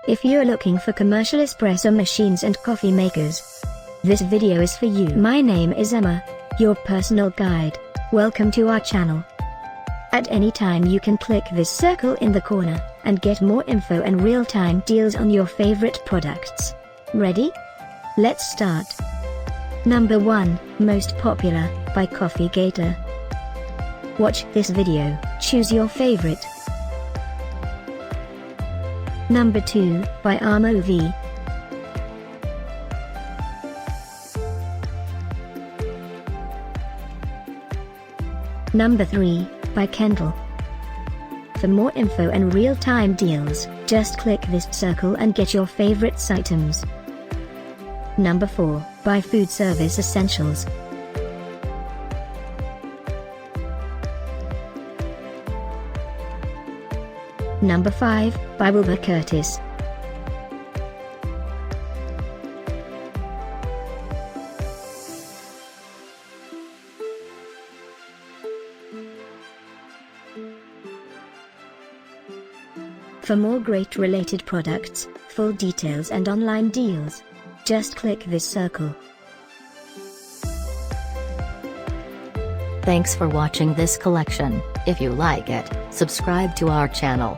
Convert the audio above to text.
If you're looking for commercial espresso machines and coffee makers, this video is for you. My name is Emma, your personal guide. Welcome to our channel. At any time you can click this circle in the corner, and get more info and real-time deals on your favorite products. Ready? Let's start. Number 1, Most Popular, by Coffee Gator. Watch this video, choose your favorite. Number 2, by AmoVee. Number 3, by Kendal. For more info and real-time deals, just click this circle and get your favorite items. Number 4, by Foodservice Essentials. Number 5, by Wilbur. For more great related products, full details and online deals, just click this circle. Thanks for watching this collection. If you like it, subscribe to our channel.